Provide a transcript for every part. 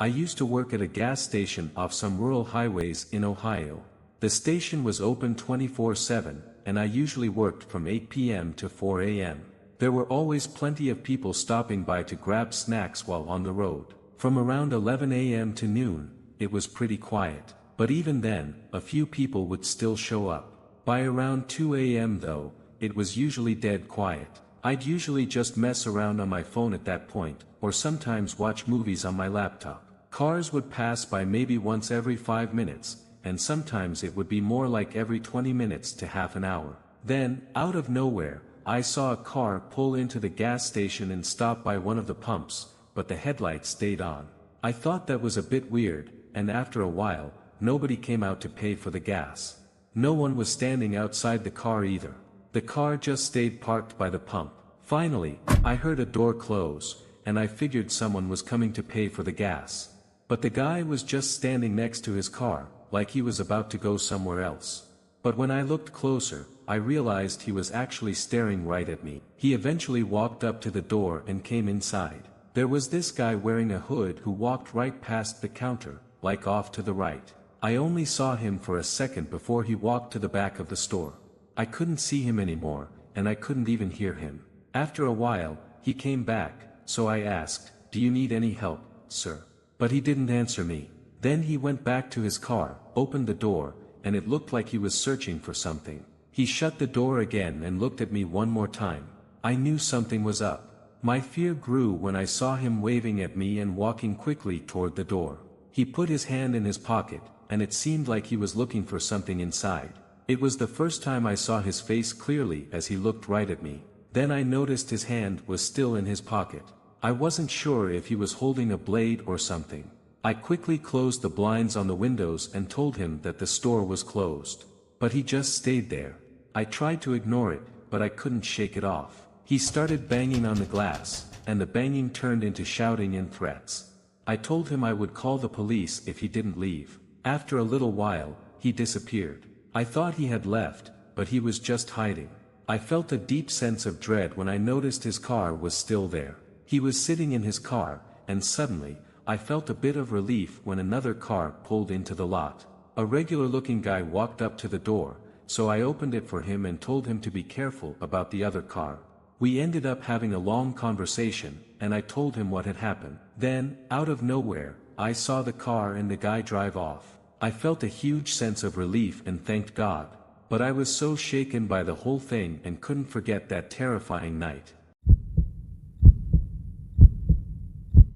I used to work at a gas station off some rural highways in Ohio. The station was open 24/7, and I usually worked from 8 p.m. to 4 a.m. There were always plenty of people stopping by to grab snacks while on the road. From around 11 a.m. to noon, it was pretty quiet, but even then, a few people would still show up. By around 2 a.m. though, it was usually dead quiet. I'd usually just mess around on my phone at that point, or sometimes watch movies on my laptop. Cars would pass by maybe once every 5 minutes, and sometimes it would be more like every 20 minutes to half an hour. Then, out of nowhere, I saw a car pull into the gas station and stop by one of the pumps, but the headlights stayed on. I thought that was a bit weird, and after a while, nobody came out to pay for the gas. No one was standing outside the car either. The car just stayed parked by the pump. Finally, I heard a door close, and I figured someone was coming to pay for the gas. But the guy was just standing next to his car, like he was about to go somewhere else. But when I looked closer, I realized he was actually staring right at me. He eventually walked up to the door and came inside. There was this guy wearing a hood who walked right past the counter, like off to the right. I only saw him for a second before he walked to the back of the store. I couldn't see him anymore, and I couldn't even hear him. After a while, he came back, so I asked, "Do you need any help, sir?" But he didn't answer me. Then he went back to his car, opened the door, and it looked like he was searching for something. He shut the door again and looked at me one more time. I knew something was up. My fear grew when I saw him waving at me and walking quickly toward the door. He put his hand in his pocket, and it seemed like he was looking for something inside. It was the first time I saw his face clearly as he looked right at me. Then I noticed his hand was still in his pocket. I wasn't sure if he was holding a blade or something. I quickly closed the blinds on the windows and told him that the store was closed. But he just stayed there. I tried to ignore it, but I couldn't shake it off. He started banging on the glass, and the banging turned into shouting and threats. I told him I would call the police if he didn't leave. After a little while, he disappeared. I thought he had left, but he was just hiding. I felt a deep sense of dread when I noticed his car was still there. He was sitting in his car, and suddenly, I felt a bit of relief when another car pulled into the lot. A regular-looking guy walked up to the door, so I opened it for him and told him to be careful about the other car. We ended up having a long conversation, and I told him what had happened. Then, out of nowhere, I saw the car and the guy drive off. I felt a huge sense of relief and thanked God. But I was so shaken by the whole thing and couldn't forget that terrifying night.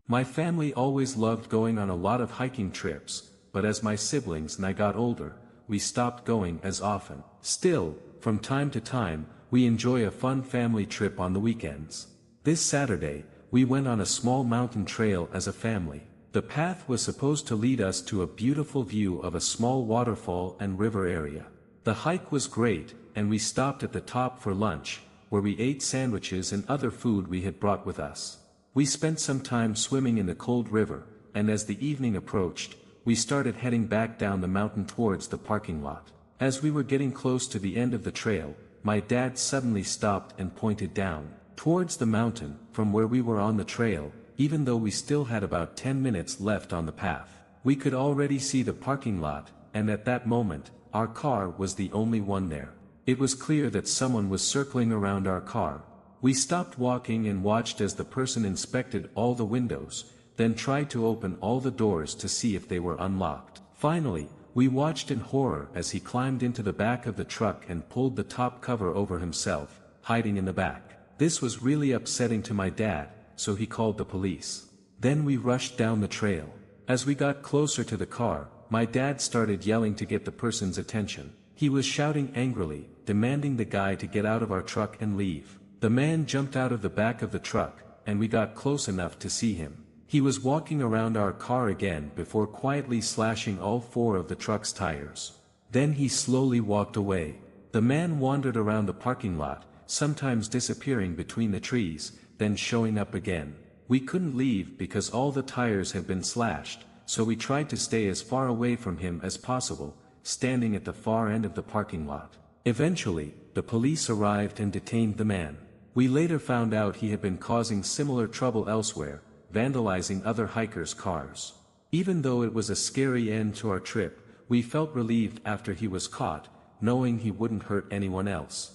My family always loved going on a lot of hiking trips, but as my siblings and I got older, we stopped going as often. Still, from time to time, we enjoy a fun family trip on the weekends. This Saturday, we went on a small mountain trail as a family. The path was supposed to lead us to a beautiful view of a small waterfall and river area. The hike was great, and we stopped at the top for lunch, where we ate sandwiches and other food we had brought with us. We spent some time swimming in the cold river, and as the evening approached, we started heading back down the mountain towards the parking lot. As we were getting close to the end of the trail, my dad suddenly stopped and pointed down, towards the mountain, from where we were on the trail. Even though we still had about 10 minutes left on the path, we could already see the parking lot, and at that moment, our car was the only one there. It was clear that someone was circling around our car. We stopped walking and watched as the person inspected all the windows, then tried to open all the doors to see if they were unlocked. Finally, we watched in horror as he climbed into the back of the truck and pulled the top cover over himself, hiding in the back. This was really upsetting to my dad, so he called the police. Then we rushed down the trail. As we got closer to the car, my dad started yelling to get the person's attention. He was shouting angrily, demanding the guy to get out of our truck and leave. The man jumped out of the back of the truck, and we got close enough to see him. He was walking around our car again before quietly slashing all 4 of the truck's tires. Then he slowly walked away. The man wandered around the parking lot, sometimes disappearing between the trees, then showing up again. We couldn't leave because all the tires had been slashed, so we tried to stay as far away from him as possible, standing at the far end of the parking lot. Eventually, the police arrived and detained the man. We later found out he had been causing similar trouble elsewhere, vandalizing other hikers' cars. Even though it was a scary end to our trip, we felt relieved after he was caught, knowing he wouldn't hurt anyone else.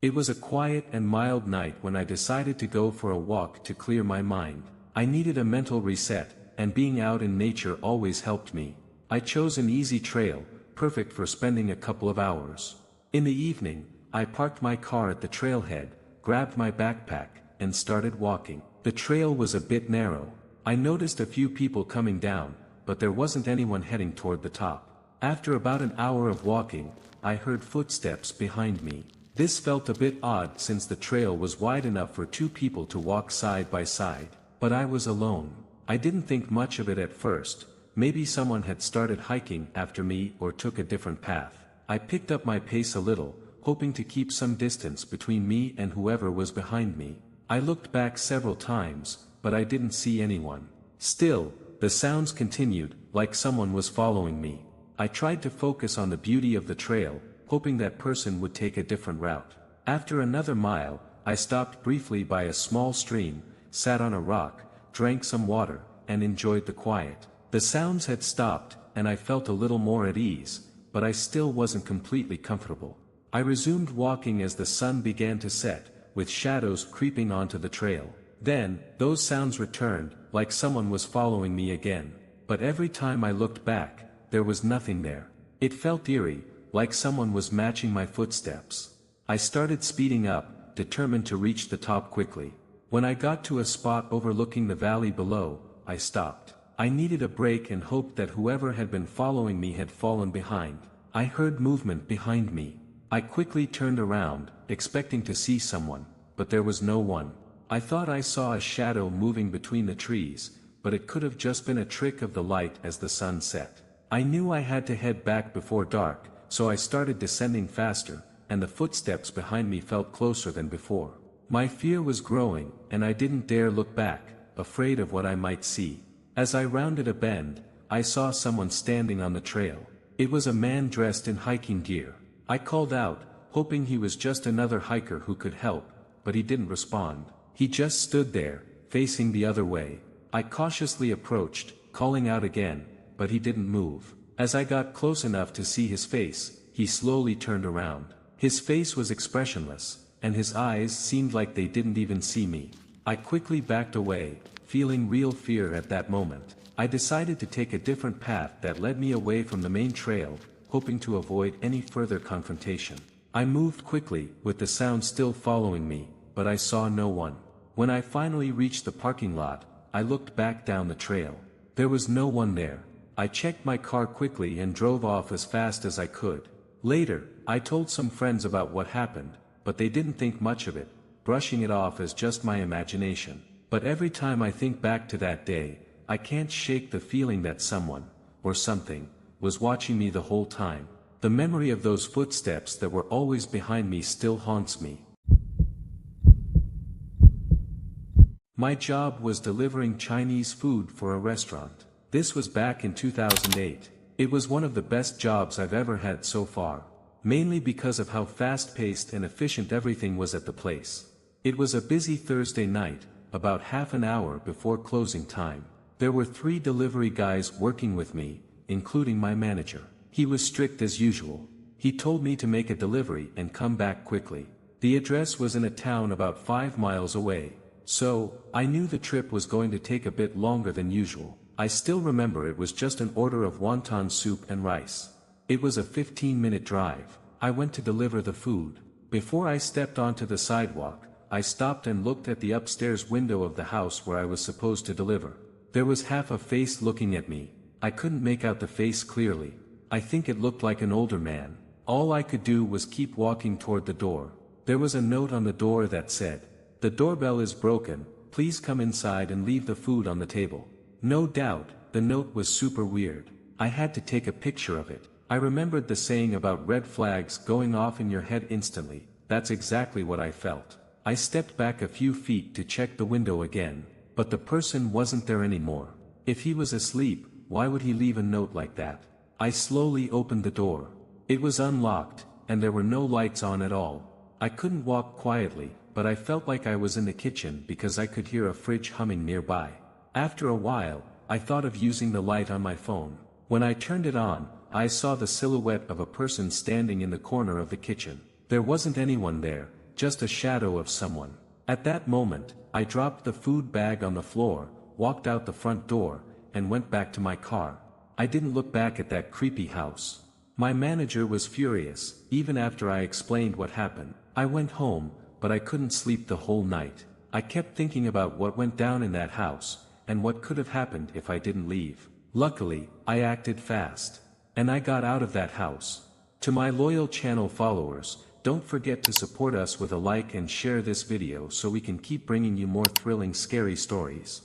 It was a quiet and mild night when I decided to go for a walk to clear my mind. I needed a mental reset, and being out in nature always helped me. I chose an easy trail, perfect for spending a couple of hours. In the evening, I parked my car at the trailhead, grabbed my backpack, and started walking. The trail was a bit narrow. I noticed a few people coming down, but there wasn't anyone heading toward the top. After about an hour of walking, I heard footsteps behind me. This felt a bit odd since the trail was wide enough for two people to walk side by side. But I was alone. I didn't think much of it at first. Maybe someone had started hiking after me or took a different path. I picked up my pace a little, hoping to keep some distance between me and whoever was behind me. I looked back several times, but I didn't see anyone. Still, the sounds continued, like someone was following me. I tried to focus on the beauty of the trail, hoping that person would take a different route. After another mile, I stopped briefly by a small stream, sat on a rock, drank some water, and enjoyed the quiet. The sounds had stopped, and I felt a little more at ease, but I still wasn't completely comfortable. I resumed walking as the sun began to set, with shadows creeping onto the trail. Then, those sounds returned, like someone was following me again. But every time I looked back, there was nothing there. It felt eerie, like someone was matching my footsteps. I started speeding up, determined to reach the top quickly. When I got to a spot overlooking the valley below, I stopped. I needed a break and hoped that whoever had been following me had fallen behind. I heard movement behind me. I quickly turned around, expecting to see someone, but there was no one. I thought I saw a shadow moving between the trees, but it could have just been a trick of the light as the sun set. I knew I had to head back before dark, so I started descending faster, and the footsteps behind me felt closer than before. My fear was growing, and I didn't dare look back, afraid of what I might see. As I rounded a bend, I saw someone standing on the trail. It was a man dressed in hiking gear. I called out, hoping he was just another hiker who could help, but he didn't respond. He just stood there, facing the other way. I cautiously approached, calling out again, but he didn't move. As I got close enough to see his face, he slowly turned around. His face was expressionless, and his eyes seemed like they didn't even see me. I quickly backed away, feeling real fear at that moment. I decided to take a different path that led me away from the main trail, hoping to avoid any further confrontation. I moved quickly, with the sound still following me, but I saw no one. When I finally reached the parking lot, I looked back down the trail. There was no one there. I checked my car quickly and drove off as fast as I could. Later, I told some friends about what happened, but they didn't think much of it, brushing it off as just my imagination. But every time I think back to that day, I can't shake the feeling that someone, or something, was watching me the whole time. The memory of those footsteps that were always behind me still haunts me. My job was delivering Chinese food for a restaurant. This was back in 2008. It was one of the best jobs I've ever had so far, mainly because of how fast-paced and efficient everything was at the place. It was a busy Thursday night, about half an hour before closing time. There were 3 delivery guys working with me, including my manager. He was strict as usual. He told me to make a delivery and come back quickly. The address was in a town about 5 miles away, so I knew the trip was going to take a bit longer than usual. I still remember it was just an order of wonton soup and rice. It was a 15-minute drive. I went to deliver the food. Before I stepped onto the sidewalk, I stopped and looked at the upstairs window of the house where I was supposed to deliver. There was half a face looking at me. I couldn't make out the face clearly. I think it looked like an older man. All I could do was keep walking toward the door. There was a note on the door that said, "The doorbell is broken, please come inside and leave the food on the table." No doubt, the note was super weird. I had to take a picture of it. I remembered the saying about red flags going off in your head instantly. That's exactly what I felt. I stepped back a few feet to check the window again, but the person wasn't there anymore. If he was asleep, why would he leave a note like that? I slowly opened the door. It was unlocked, and there were no lights on at all. I couldn't walk quietly, but I felt like I was in the kitchen because I could hear a fridge humming nearby. After a while, I thought of using the light on my phone. When I turned it on, I saw the silhouette of a person standing in the corner of the kitchen. There wasn't anyone there, just a shadow of someone. At that moment, I dropped the food bag on the floor, walked out the front door, and went back to my car. I didn't look back at that creepy house. My manager was furious, even after I explained what happened. I went home, but I couldn't sleep the whole night. I kept thinking about what went down in that house, and what could have happened if I didn't leave. Luckily, I acted fast. And I got out of that house. To my loyal channel followers, don't forget to support us with a like and share this video so we can keep bringing you more thrilling scary stories.